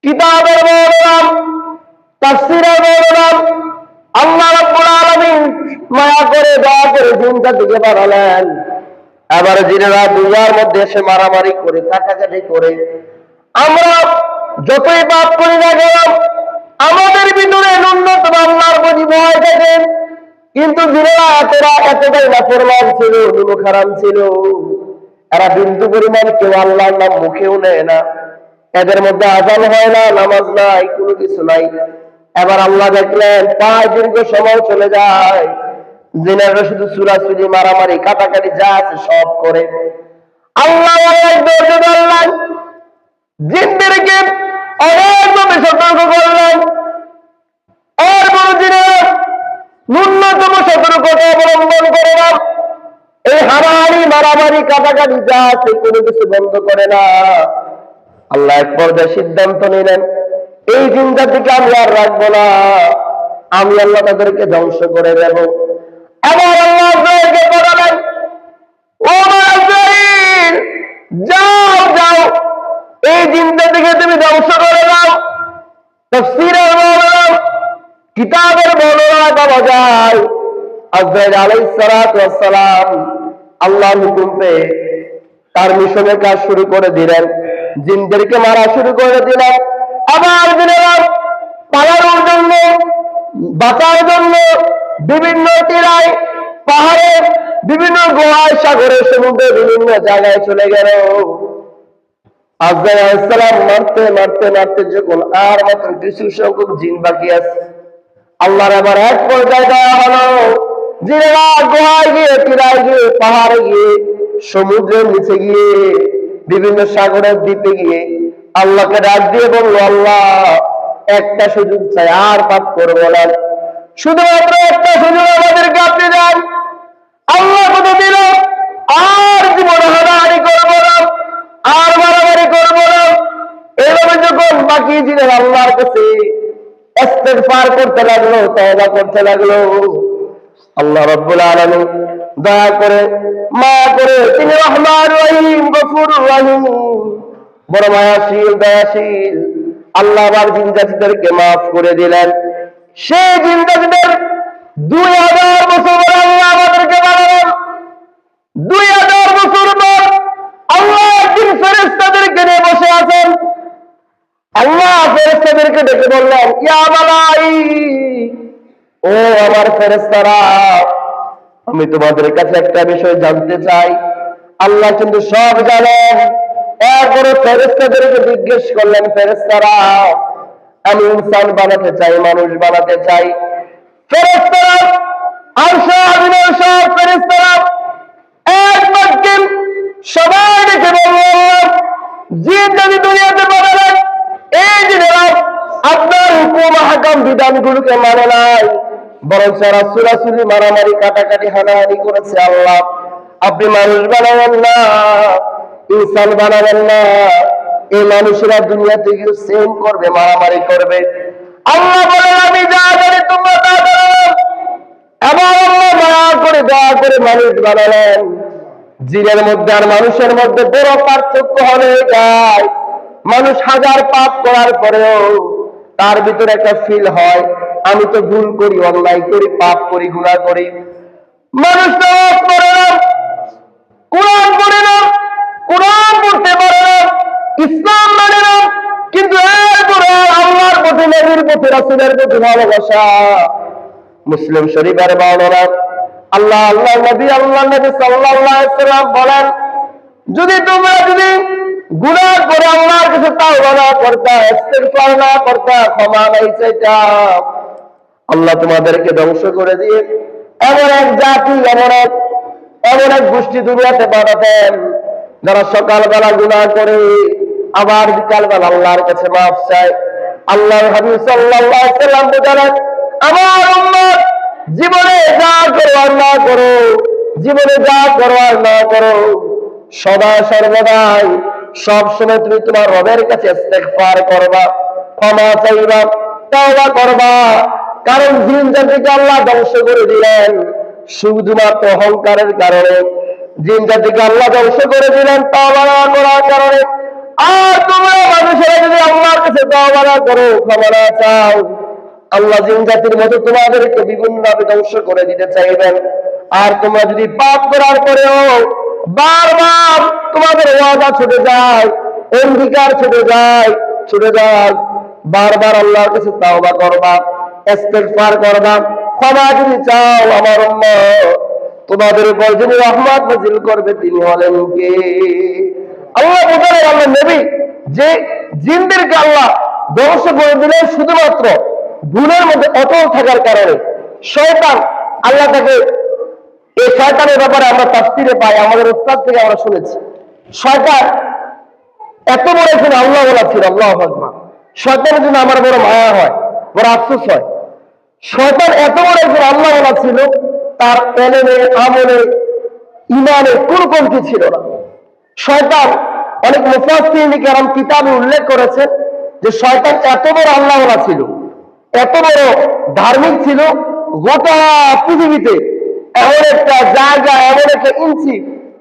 কিতাবের বর্ণনা, তাফসীরের বর্ণনা, আল্লাহ রাব্বুল আলামিন মায়া করে দয়া করে জিনটা দিকে বাড়ালেন। এবার জিনেরা দুনিয়ার মধ্যে এসে মারামারি করে কাটাকাটি করে, আমরা যতই পাপ করি না কেন আমাদের ভিতরে ন্যূনতম আল্লাহর প্রতি ভয় থাকে। কিন্তু জিনেরা এতটাই নাফরমান ছিল, নিমুখারাম ছিল, এরা বিন্দু পরিমাণ কেউ আল্লাহর নাম মুখেও নেয় না। এদের মধ্যে আযান হয় না, নামাজ নাই, কোনো কিছু নাই। এবার আল্লাহ দেখলেন প্রায় দীর্ঘ সময় চলে যায়, জিনেরা শুধু চুরাচুরি মারামারি কাটাকাটি যা আছে সব করে। আল্লাহ ধৈর্য ধরলেন, জিনদেরকে অনেকভাবে সতর্ক করলেন। এরপর জিনেরা ন্যূনতম সতর্কতা অবলম্বন করে না, এই হারাহারি মারামারি কাটাকাটি যা আছে কোনো কিছু বন্ধ করে না। আল্লাহ এক পর্যায়ে সিদ্ধান্ত নিলেন, এই জিন জাতিকে আমি আর রাখবো না, আমি আল্লাহ তাদেরকে ধ্বংস করে দেব। এবার আল্লাহ আজরাইলকে বললেন, ও আজরাইল, যাও যাও, এই জিন জাতিকে তুমি ধ্বংস করে দাও। তাফসীরের বর্ণনা, কিতাবের বর্ণনা পাওয়া যায়, আজরাইল আলাইহিস সালাতু ওয়াস সালাম আল্লাহর হুকুম পেয়ে তার মিশনের কাজ শুরু করে দিলেন, জিনদেরকে মারা শুরু করে দিলেন। আবার জিনেরা পালানোর জন্য, বাঁচার জন্য বিভিন্ন তীরায়, পাহাড়ে, বিভিন্ন গুহায়, সাগরে, সমুদ্রে বিভিন্ন জায়গায় চলে গেল। আজরাইল আলাইহিস সালাম মারতে মারতে মারতে যখন আর মাত্র কিছু সংখ্যক জিন বাকি আছে, আল্লাহর আবার এক পর্যায়ে দেওয়া হলো, জিনেরা গুহায় গিয়ে, তীরায় গিয়ে, পাহাড়ে গিয়ে, সমুদ্রের নিচে গিয়ে, বিভিন্ন সাগরের দ্বীপে গিয়ে আল্লাহকে ডাক দিয়ে বললো, আল্লাহ একটা সুযোগ চাই, আর পাপ করবো না, শুধুমাত্র একটা সুযোগ আমাদেরকে আপনি দেন। আল্লাহ কথা দিল, আর জীবন হারাহারি করবো না, আর মারামারি করবো না। এইভাবে যখন বাকি জিনেরা আল্লাহর কাছে ইস্তিগফার করতে লাগলো, তওবা করতে লাগলো, আল্লাহ রাব্বুল আলামিন দয়া করে, মায়া করে, তিনি রহমান রহিম, গফুরুর রহিম, বড় মায়াশীল, দয়াশীল। আল্লাহ আবার জিন জাতিদেরকে মাফ করে দিলেন। সেই জিন জাতিদের 2000 বছর পর আল্লাহ আমাদেরকে বানালেন। 2000 বছর পর আল্লাহ একদিন ফেরেশতাদেরকে নিয়ে বসে আছেন। আল্লাহ ফেরেশতাদেরকে ডেকে বললেন, ইয়া মালাইক, ও আমার ফেরেশতারা, আমি তোমাদের কাছে একটা বিষয় জানতে চাই। আল্লাহ কিন্তু সব জানেন। এরপরে ফেরেশতাদেরকে জিজ্ঞেস করলেন, ফেরেশতারা, আমি ইনসান বানাতে চাই, মানুষ বানাতে চাই। ফেরেশতারা, আরশ আযীমের সব ফেরেশতারা এক বাক্যে সবাই ডেকে বললেন, জিন যদি দুনিয়াতে বানালেন, এই জিনেরা আপনার হুকুম আহকাম বিধানগুলোকে মানে নাই, বরং সারা চুরাচুরি মারামারি কাটাকাটি হানাহানি করেছে। আল্লাহ আপনি মানুষ বানাবেন না, ইনসান বানাবেন না, এই মানুষেরা দুনিয়া থেকে সেম করবে, মারামারি করবে। আল্লাহ বলেন, আমি যা জানি তোমরা তা জানো। এবার আল্লাহ দয়া করে দয়া করে মানুষ বানালেন। জিনের মধ্যে আর মানুষের মধ্যে বড় পার্থক্য হলে যায়, মানুষ হাজার পাপ করার পরেও তার ভিতরে একটা ফিল হয়, আমি তো ভুল করি, অন্যায় করি, পাপ করি, গুনাহ করি। মানুষ নামাজ পড়ে না, কোরআন পড়ে না, কোরআন পড়তে পারে না, ইসলাম মানে না, কিন্তু এরপরে আল্লাহর প্রতি, নবীর প্রতি, রাসূলের প্রতি ভালোবাসা। মুসলিম শরীফের বর্ণনা, আল্লাহ নবী সাল্লাল্লাহু আলাইহি ওয়াসাল্লাম বলেন, যদি তোমরা গুনাহ করে আল্লাহর কাছে তাওবা না করতা, ইস্তিগফার না করতা, ক্ষমা নাই চাইতা, আল্লাহ তোমাদেরকে ধ্বংস করে দিয়ে এমন এক জাতি, এমন এক গোষ্ঠী দুনিয়াতে পাঠাতেন, যারা সকালবেলা গুনাহ করে আবার বিকালবেলা আল্লাহর কাছে মাফ চায়। আল্লাহর হাবিব সাল্লাল্লাহু আলাইহি ওয়াসাল্লাম বলেন, আমার উম্মত জীবনে যা করো আর না করো, জীবনে যা করো আর না করো, সদা সর্বদাই সবসময় তুমি তোমার রবের কাছে ইস্তিগফার করবা, ক্ষমা চাইবা, তওবা করবা। কারণ জিন জাতিকে আল্লাহ ধ্বংস করে দিলেন শুধুমাত্র অহংকারের কারণে। জিন জাতিকে আল্লাহ ধ্বংস করে দিলেন তওবা না করার কারণে। আর তোমরা মানুষেরা যদি আল্লাহর কাছে তওবা না করো, ক্ষমা না চাও, আল্লাহ জিন জাতির মতো তোমাদেরকে বিভিন্নভাবে ধ্বংস করে দিতে চাইবেন। আর তোমরা যদি পাপ করার পরেও বারবার তোমাদের ওয়াদা ছুটে যায়, অঙ্গীকার ছুটে যায়, বারবার আল্লাহর কাছে তাওবা করবা, ইস্তিগফার করবা, ক্ষমা যদি চাও, আমার উম্মত তোমাদের উপর যিনি রহমত নাযিল করবে তিনি হলেন কে? আল্লাহ বলেন, আল্লাহ নবী যে জিনদেরকে আল্লাহ ধ্বংস করে দিলেন শুধুমাত্র গুনাহের মধ্যে অটল থাকার কারণে। শয়তান, আল্লাহ তাকে, এই শয়তানের ব্যাপারে আমরা তাফসীরে পাই, আমাদের উস্তাদ থেকে আমরা শুনেছি, শয়তান এত বড় একজন আল্লাহ বলা ছিল, আল্লাহু আকবার। শয়তানের জন্য আমার বড় মায়া হয়, বড় আফসোস হয়। শয়তান এত বড় একজন আল্লাহ বলা ছিল, তার এলেমে, আমলে, ইমানে কোন কমতি ছিল না। শয়তান, অনেক মুফাসসিরিন কিরাম কিতাবে উল্লেখ করেছেন যে শয়তান এত বড় আল্লাহ বলা ছিল, এত বড় ধার্মিক ছিল, গোটা পৃথিবীতে এমন একটা জায়গা, এমন একটা ইঞ্চি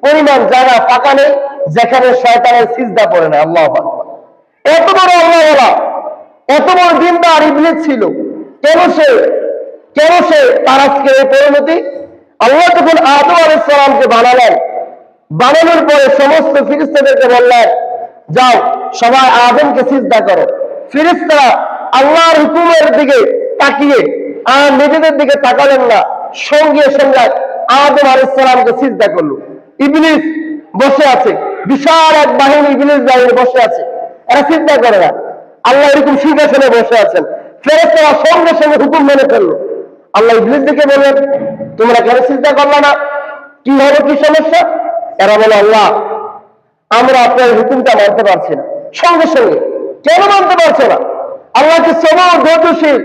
পরিমাণ জায়গা ফাঁকা নেই যেখানে শয়তানের সিজদা পড়ে না। আল্লাহু আকবার। এত বড় আল্লাহ বলা, এত বড় দিনদার ইবলিস ছিল। কেন সে তার আজকে এই পরিণতি? আল্লাহ যখন আদম আলাইহিস সালামকে বানানোর পরে সমস্ত ফেরেশতাদেরকে বললেন, যাও সবাই আদমকে সিজদা করো। ফেরেশতারা আল্লাহর হুকুমের দিকে তাকিয়ে আর নিজেদের দিকে তাকালেন না, সঙ্গে সঙ্গে আদম আলাইহিস সালামকে সিজদা করলো। ইবলিস বসে আছে, বিশাল এক বাহিনী, ইবলিস বাহিনী বসে আছে, এরা সিজদা করে না। আল্লাহ এরকম সিংহাসনে বসে আছেন, ফেরেশতারা সঙ্গে সঙ্গে হুকুম মেনে ফেললো। আল্লাহ ইবলিস দিকে বললেন, তোমরা কেন সিজদা করলে না? কি হলো, কি সমস্যা? এরা বলে, আল্লাহ আমরা আপনার হুকুমটা মানতে পারছি না। সঙ্গে সঙ্গে কেন মানতে পারছে না? আল্লাহকে সবর ধৈর্যশীল,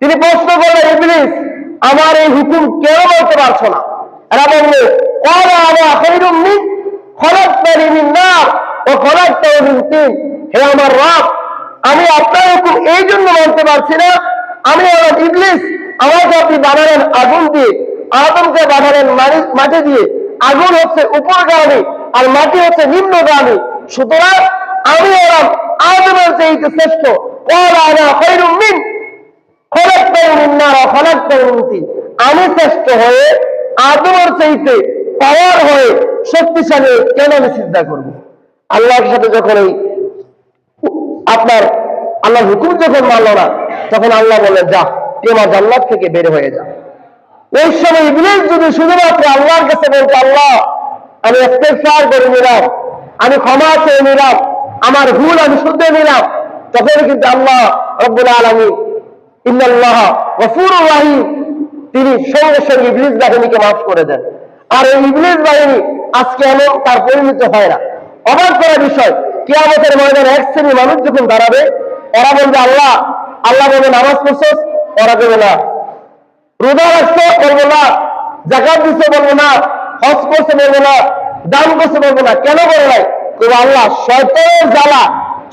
তিনি প্রশ্ন করলেন, ইবলিস আমার এই হুকুম কেন মানতে পারছো না? এরা বললে, ক্বালা আনা খায়রুম মিন খলাকতানি মিন নার ওয়া খলাকতাহু মিন তিন। হে আমার রব, আমি আপনার হুকুম এই জন্য মানতে পারছি না, আমি হলাম ইবলিস, আমাকে আপনি বানালেন আগুন দিয়ে, আদমকে বানালেন মাটি দিয়ে। আগুন হচ্ছে উপরগামী আর মাটি হচ্ছে নিম্নগামী, সুতরাং আমি হলাম আদমের চাইতে শ্রেষ্ঠ। ক্বালা আনা খায়রুম মিন খলাকতানি মিন নার ওয়া খলাকতাহু মিন তিন। আমি শ্রেষ্ঠ হয়ে, আদমের চাইতে পাওয়ার হয়ে, শক্তিশালী, কেন আমি সিজদা করব? আল্লাহর সাথে যখন এই আপনার আল্লাহর হুকুম যখন মানল না, তখন আল্লাহ বললেন, যা তুই আমার জান্নাত থেকে বের হয়ে যা। ওই সময় ইবলিস যদি শুধুমাত্র আল্লাহর কাছে বলতো, আল্লাহ আমি ইস্তিগফার করে নিলাম, আমি ক্ষমা চেয়ে নিলাম, আমার ভুল আমি শুধরে নিলাম, তখন কিন্তু আল্লাহ রব্বুল আলামিন ইন্নাল্লাহ গফুরুর রহিম, তিনি সঙ্গে সঙ্গে ইবলিস বাহিনীকে মাফ করে দেন। আর এই ইবলিস বাহিনী আজকে এমন তার পরিণত হয় না। অবাক করার বিষয়, কিয়ামতের ময়দানে এক শ্রেণীর মানুষ যখন দাঁড়াবে, এরা বলবে, আল্লাহ বলবে নামাজ পড়ছস, ওরা বলবে না। রোজা রাখছো, বলবো না। যাকাত দিছো, বলবো না। হজ করছে, বলবো না। দান করছে, বলবো না। কেন বলে নাই? আল্লাহ শয়তানের জ্বালা,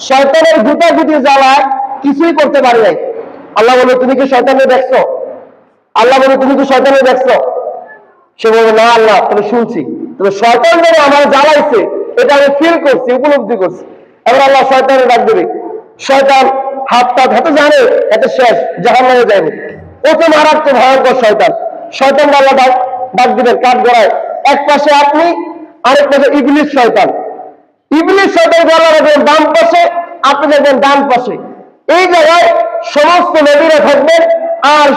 শয়তানের গুটাগুটি জ্বালায় কিছুই করতে পারি নাই। আল্লাহ বলে, তুমি কি শয়তানে দেখছো? আল্লাহ বলে, তুমি কি শয়তানে দেখছো? সে বলবে, না আল্লাহ, তুমি শুনছি, তবে শয়তান যেন আমার জ্বালাইছে এটা আমি ফিল করছি, উপলব্ধি করছি। এবার আল্লাহ শয়তানের ডাক দেবে। শয়তান হাতটা হাতে জানে এত শেষ, জাহান্নামে যাবে। ও তো মারাত্মক ভয়ঙ্কর শয়তান। শয়তান আল্লাহ ডাক দিবেন কাঠ গড়ায়, এক পাশে আপনি, আরেক পাশে ইবলিস শয়তান। ইবলিস শয়তান আল্লাহ রাখবেন ডান পাশে, আপনি দেখবেন ডান পাশে। এই জায়গায় সমস্ত নবীরা থাকবেন, আর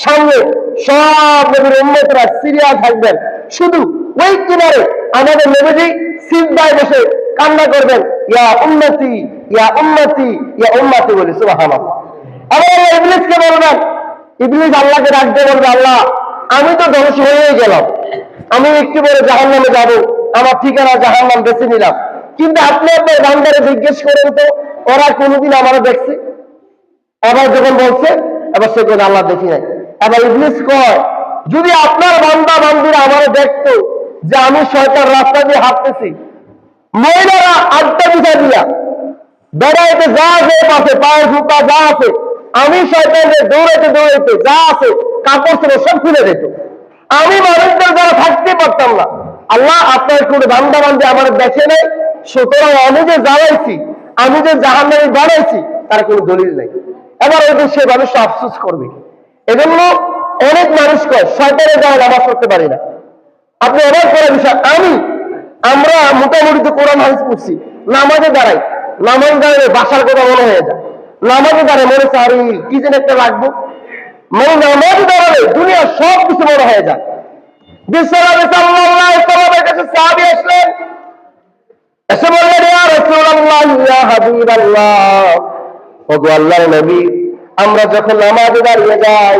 সামনে সব নবীর উম্মতরা সিরিয়া থাকবেন। শুধু ওই কিনারে আমাদের নবীজি সিজদায় বসে কান্না করবেন, ইয়া উম্মতি, ইয়া উম্মতি, ইয়া উম্মতি বলে, সুবহানাল্লাহ। আবার আল্লাহ ইবলিসকে বলবেন, ইবলিস আল্লাহকে ডাকতে বলবে, আল্লাহ আমি তো ধ্বংস হয়ে গেলাম, আমি একটু পরে জাহান্নামে যাব, আমার ঠিকানা জাহান্নাম বেছে নিলাম, কিন্তু আপনি আপনার বান্দারে জিজ্ঞেস করেন তো, ওরা কোনোদিন আমারও দেখছে? আবার যখন বলছে, এবার সে বলে, আল্লাহ দেখি নাই। এবার ইবলিস কয়, যদি আপনার বান্দা বান্দিরা আমারও দেখতো যে আমি শয়তান রাস্তা দিয়ে হাঁটতেছি, মহিলারা আড্ডা বিছা দিয়া বেড়াইতে যা আছে পাশে, পায়ের জুতা যা আছে, আমি শয়তানদের দৌড়াইতে দৌড়াইতে যা আছে কাপড় ছিল সব খুলে দিত, আমি মানুষদের দ্বারা থাকতে পারতাম না। আল্লাহ আপনার কোনো বান্দা বান্দি আমার দেখে নেই, সুতরাং আমি যে জ্বালাইছি, আমি যে জাহান্নামী বানাইছি, তার কোনো দলিল নেই। এবার ওই সে মানুষ আফসোস করবে। এজন্য অনেক মানুষ কয় শয়তানের দ্বারা নামাজ পড়তে পারি না। আপনি অবাক করার বিষয়, আমরা মোটামুটি তো কোরআন হাদিস পড়ছি, নামাজে দাঁড়াই, নামাজ দাঁড়ালে বাসার কথা মনে হয়ে যায়, নামাজে দাঁড়ায় মনে হচ্ছে আরে কি যেন একটা লাগবো, মানে নামাজে দাঁড়ালে দুনিয়ার সব কিছু মনে হয়ে যায়। বিশ্বনবী সাল্লাল্লাহু আলাইহি ওয়াসাল্লামের কাছে সাহাবী আসলেন, এসে বললেন ইয়া রাসূলুল্লাহ ইয়া হাবিবাল্লাহ, ওগো আল্লাহর নবী, আমরা যখন নামাজে দাঁড়িয়ে যাই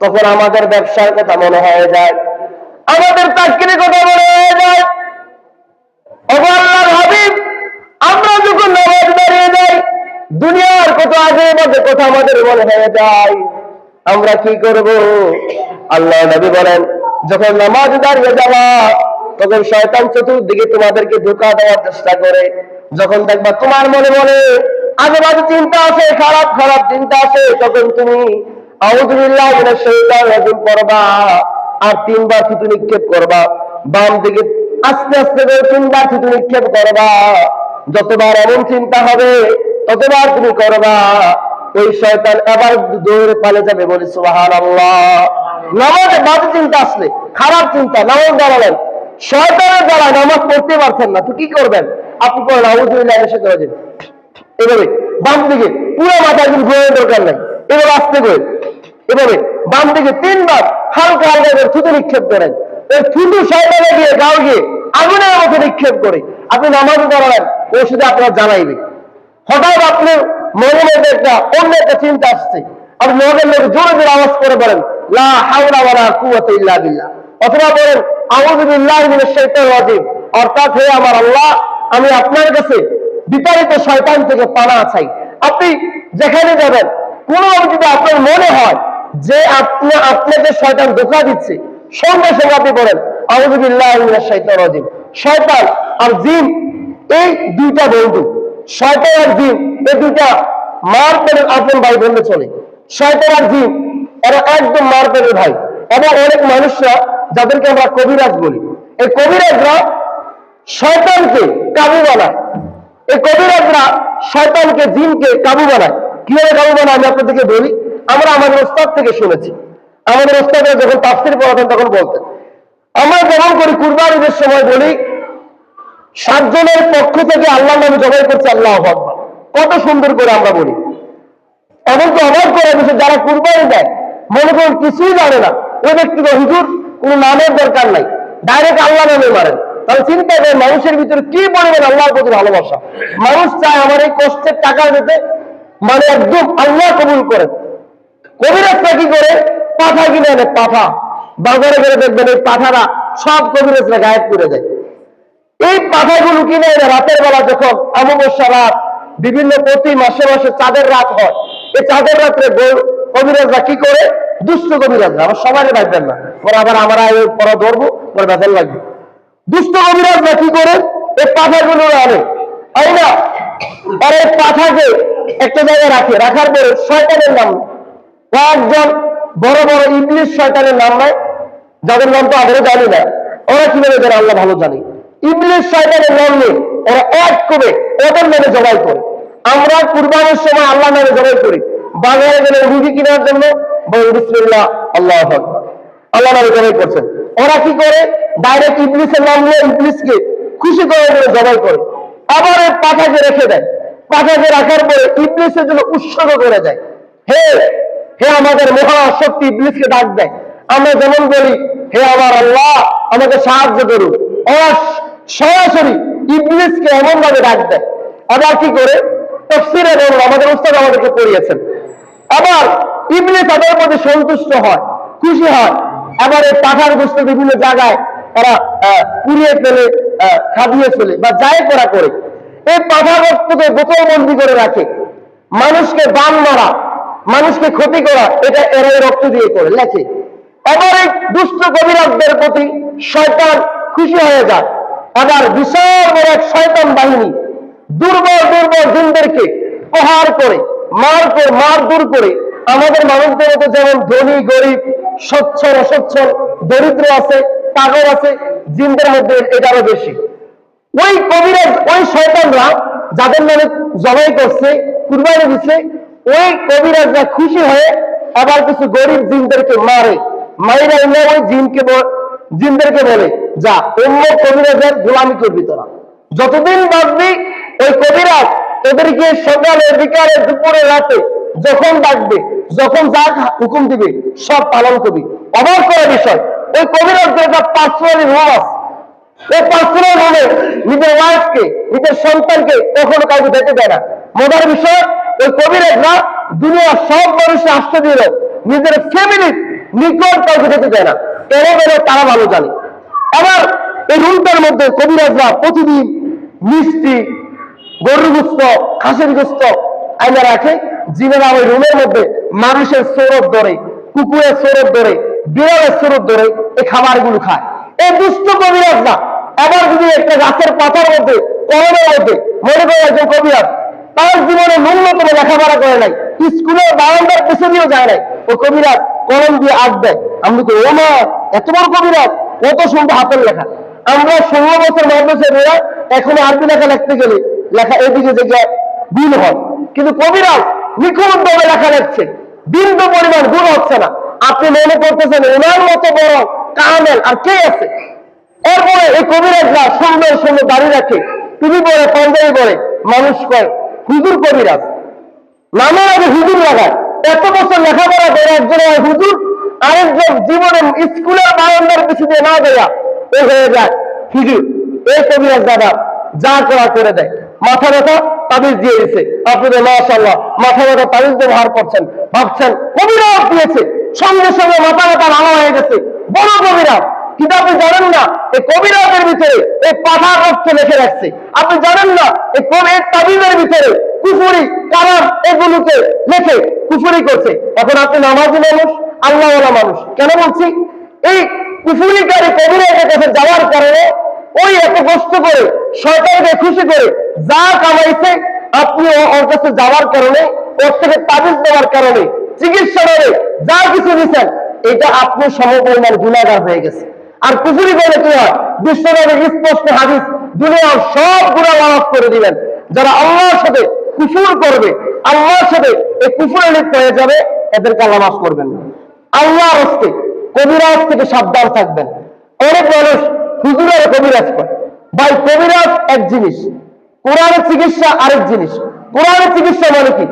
তখন আমাদের ব্যবসার কথা মনে হয়ে যায়, আমাদের চাকরির কথা মনে হয়ে যায়। ওগো আল্লাহর হাবিব, আমরা যখন নামাজে দাঁড়িয়ে যাই দুনিয়ার কত আগে মধ্যে কথা আমাদের মনে হয়ে যায়, আমরা কি করব? আল্লাহর নবী বলেন, যখন নামাজে দাঁড়িয়ে যাবা তখন শয়তান চতুর্দিকে তোমাদেরকে ধোঁকা দেওয়ার চেষ্টা করে। যখন দেখবা তোমার মনে মনে আজে বাজে চিন্তা আছে, খারাপ খারাপ চিন্তা আছে, তখন তুমি আউযু বিল্লাহি মিনাশ শাইতানির রাজিম পড়বা আর 3 বার থুতু নিক্ষেপ করবা। বাম দিকে আস্তে আস্তে করে 3 বার থুতু নিক্ষেপ করবা। যতবার এমন চিন্তা হবে ততবার তুমি করবা, ওই শয়তান আবার দৌড়ে পালিয়ে যাবে। বলি সুবহানাল্লাহ। নামাজে বাজে চিন্তা আসলে, খারাপ চিন্তা, নামাজ দাঁড়ালেন, শয়তানের দ্বারা নামাজ পড়তে পারছেন না, তো কি করবেন? আপনি করেন আউযু বিল্লাহি মিনাশ শাইতানির রাজিম, এভাবে বাম দিকে পুরো মাথা কিন্তু ঘোরানোর দরকার নাই, এভাবে আস্তে করে এভাবে বাম দিকে 3 বার হালকা হালকা করে থুতু নিক্ষেপ করেন। ওই থুতু শয়তানে গিয়ে গাও গিয়ে আগুনের মতো নিক্ষেপ করে আপনি নামাজে দাঁড়ালেন, ওর সাথে আপনার জানাইবে। হঠাৎ আপনার মনে মধ্যে অন্য একটা চিন্তা আসছে, আপনি মনের মধ্যে জোরে জোরে আওয়াজ করে বলেন লা হাওলা ওয়ালা কুওয়াতা ইল্লা বিল্লাহ, অথবা বলেন আউযু বিল্লাহি মিনাশ শাইতানির রাজিম, অর্থাৎ হে আমার আল্লাহ, আমি আপনার কাছে বিতাড়িত শয়তান থেকে পানা চাই। আপনি যেখানে যাবেন কোনোভাবে যদি আপনার মনে হয় যে আপনাকে শয়তান ধোঁকা দিচ্ছে, সঙ্গে সঙ্গে আপনি বলেন আউযু বিল্লাহি মিনাশ শাইতানির রাজিম। শয়তান আর জিন এই দুইটা বন্ধু, শয়তান আর জিন এই দুইটা মার পেটের আপন ভাই বললে চলে। শয়তান আর জিন এরা একদম মার পেটের ভাই। এবং অনেক মানুষরা যাদেরকে আমরা কবিরাজ বলি, এই কবিরাজরা শয়তানকে কাবু বানায়। এই কবিরাজরা শয়তানকে, জিনকে কাবু বানায়। কিভাবে কাবু বানায় আমি আপনাদেরকে বলি। আমরা আমাদের ওস্তাদ থেকে শুনেছি, আমাদের ওস্তাদরা যখন তাফসীর পড়াতেন তখন বলতেন, আমরা যেমন করি কুরবানির সময় বলি 7 জনের পক্ষ থেকে আল্লাহর নামে জবাই করছে আল্লাহু আকবার, কত সুন্দর করে আমরা বলি। এমন তো অবাক করে বিষয়, যারা কুরবানি দেয় মনে করেন কিছুই জানে না, ওই ব্যক্তিকে হুজুর কোনো নামের দরকার নাই, ডাইরেক্ট আল্লাহ নামে মারেন। তাহলে চিন্তা করেন মানুষের ভিতরে কি পরিমাণ আল্লাহর প্রতি ভালোবাসা। মানুষ চায় আমার এই কষ্টের টাকা দিতে, মানে একদম আল্লাহ কবুল করেন। কবিরাজরা কি করে? পাঠা কিনে আনে, পাঠা। বাজারে গেলে দেখবেন এই পাঠারা সব কবিরাজরা গায়েব করে দেয়। এই পাঠাগুলো কিনে এনে রাতের বেলা যখন অমাবস্যা রাত, বিভিন্ন প্রতি মাসে মাসে চাঁদের রাত হয়, এই চাঁদের রাত্রে কবিরাজরা কি করে? দুষ্ট কবিরাজরা, আবার সবাই রাখবেন না, পরে আবার আমরা পরে ধরবো, পরে বেতন লাগবে। দুষ্ট কবিরাজরা কি করে? এই পাঠাগুলো আনে, তাই না? আর এই পাঠাকে একটা জায়গায় রাখে, রাখার পরে শয়তানের নাম, কয়েকজন বড় বড় ইবলিশ শয়তানের নাম নাই, যাদের নাম তো আমরা জানি না, ওরা কিভাবে জানে আল্লাহ ভালো জানি। ইবলিশ শয়তানের নাম নিয়ে ওরা এক করে ওদের নামে জবাই করে। আমরা কুরবানির সময় আল্লাহ নামে জবাই করি, বাজারে গেলে রুগী কেনার জন্য বলি বিসমিল্লাহ আল্লাহু আকবার, আল্লাহ নামে জবাই করছেন। ওরা কি করে? ডাইরেক্ট ইবলিশের নাম নিয়ে ইবলিশকে খুশি করে জবাই করে, আবার এই পাঠাকে রেখে দেয়। পাঠাকে রাখার পরে ইবলিশের জন্য উৎসর্গ করে দেয়। হে হে আমাদের মহাশক্তি ইবলিশকে ডাক দেয়। আমরা যেমন বলি হে আমার আল্লাহ আমাকে সাহায্য করুন, ওরা সরাসরি ইবলিশকে এমন ভাবে ডাক দেয়। আবার কি করে? তাফসীরে আমাদের উস্তাদ আমাদেরকে পড়িয়েছেন। আবার ইবলিশ তাদের প্রতি সন্তুষ্ট হয়, খুশি হয়। আবার এই পাঠার গোস্ত বিভিন্ন জায়গায় তারা পুড়িয়ে ফেলে, খাবিয়ে ফেলে বা যাই করা করে। এই পাঠা রক্তকে বোতলবন্দি করে রাখে। মানুষকে বান মারা, মানুষকে ক্ষতি করা, এটা এরা রক্ত দিয়ে করে লেখে। আবার এই দুষ্ট কবিরাজদের প্রতি শয়তান খুশি হয়ে যায়। আবার বিশাল বড় এক শয়তান বাহিনী দুর্বল দুর্বল জিনদেরকে প্রহার করে, মার দূর করে আমাদের মানুষদের মধ্যে যেমন ধনী গরিব, সচ্ছল অসচ্ছল, দরিদ্র আছে, পাগল আছে, জিনদের মধ্যে এটারও বেশি। ওই কবিরাজ, ওই শয়তানরা যাদের নামে জবাই করছে, কুরবানি দিচ্ছে, ওই কবিরাজরা খুশি হয়ে আবার কিছু গরিব জিনদেরকে মারে, মাইরা ওই জিনদেরকে বলে যা অন্য কবিরাজের গোলামি করবি তোরা, যতদিন বাঁচবি ওই কবিরাজ এদেরকে সকালে বিকালে দুপুরে রাতে যখন ডাকবে, যখন যা হুকুম দিবে সব পালন করবি। অবাক করার বিষয়, ওই কবিরাজদের একটা পার্সোনালি রুম আছে। এই পার্সোনাল রুমে নিজের ওয়াইফকে, নিজের সন্তানকে কখনো কাউকে যেতে দেয় না। মজার বিষয়, ওই কবিরাজরা দুনিয়ার সব মানুষের আশ্রয় দিল, নিজের ফ্যামিলির নিকট কাউকে যেতে দেয় না। কেন তারা ভালো জানে। আবার এই রুমটার মধ্যে কবিরাজরা প্রতিদিন মিষ্টি, গরুর গোস্ত, খাসির গোস্ত আইনা রাখে। জিনেরা ওই রুমের মধ্যে মানুষের সৌরভ ধরে, কুকুরের সৌরভ ধরে, বিড়ালের সৌরভ ধরে এই খাবারগুলো খায়। এই দুষ্ট কবিরাজরা আবার যদি একটা গাছের পাতার মধ্যে, কলমের মধ্যে, মনে করে একজন কবিরাজ তার জীবনে ন্যূনতম লেখাপড়া করে নাই, স্কুলের বারান্দার পেছনেও যায় নাই, ও কবিরাজ কলম দিয়ে আঁক দেয়। আমি তো ও মা, এত বড় কবিরাজ, কত সুন্দর হাতের লেখা। আমরা 16 বছর মাদ্রাসায় বেরা এখনো আরবি লেখা লিখতে গেলে লেখা এদিকে জায়গায় ভুল হয়, কিন্তু কবিরাজ নিখুঁত ভাবে লেখা লিখছে, বিন্দু পরিমাণ ভুল হচ্ছে না। আপনি মনে করতেছেন ওনার মতো বড় কামেল আর কে আছে? এরপরে এই কবিরাজরা সুন্দর সুন্দর দাড়ি রাখে, টুপি পরে, পাঞ্জাবি পরে, মানুষ কয় হুজুর কবিরাজ, নামের আগে হুজুর লাগায়। এত বছর লেখাপড়া করে একজন হুজুর, আরেকজন জীবনে স্কুলের বারান্দার পিছনে না দেয়া এ হয়ে যায় হুজুর। এই কবিরাজ দাদা যা করা করে দেয়। মাথা ব্যথা তাবিজ দিয়ে দিচ্ছে, আপনাদের মাশাআল্লাহ মাথা ব্যথা তাবিজ ব্যবহার করছেন, ভাবছেন কবিরাজ দিয়েছে, সঙ্গে সঙ্গে মাথা ব্যথা ভালো হয়ে গেছে, বড় কবিরাজ। কিন্তু আপনি জানেন না এই কবিরাজের ভিতরে এই পাঠার অর্থ লিখে রাখছে। আপনি জানেন না এই তাবিজের ভিতরে কুফরি কালাম এগুলোকে লিখে কুফরি করছে। এখন আপনি নামাজি মানুষ, আল্লাহওয়ালা মানুষ, কেন বলছি? এই কুফরিকারী কবিরাজের কাছে যাওয়ার কারণে ওই এত কষ্ট করে শয়তানকে খুশি করে যা কামাইছে, আপনি ওর কাছে যাওয়ার কারণে, ওর থেকে তাবিজ দেওয়ার কারণে, চিকিৎসা করে যা কিছু দিচ্ছেন, এটা আপনি সমপরিমাণ গুনাহগার হয়ে গেছে। আর কুফরি বলে কি হয়? বিশ্বনবীর স্পষ্ট হাদিস, দুনিয়ার সব গুনাহ মাফ করে দিবেন। যারা আল্লাহর সাথে কুফর করবে, আল্লাহর সাথে এই কুফরে লিপ্ত হয়ে যাবে, এদেরকে আল্লাহ মাফ করবেন না। আল্লাহর হস্তে কবিরাজ থেকে সাবধান থাকবেন। অনেক মানুষ হুজুরের কবিরাজ করে। ভাই, কবিরাজ এক জিনিস, কোরআনের চিকিৎসা আরেক জিনিস। কোরআনের চিকিৎসা মানে কি?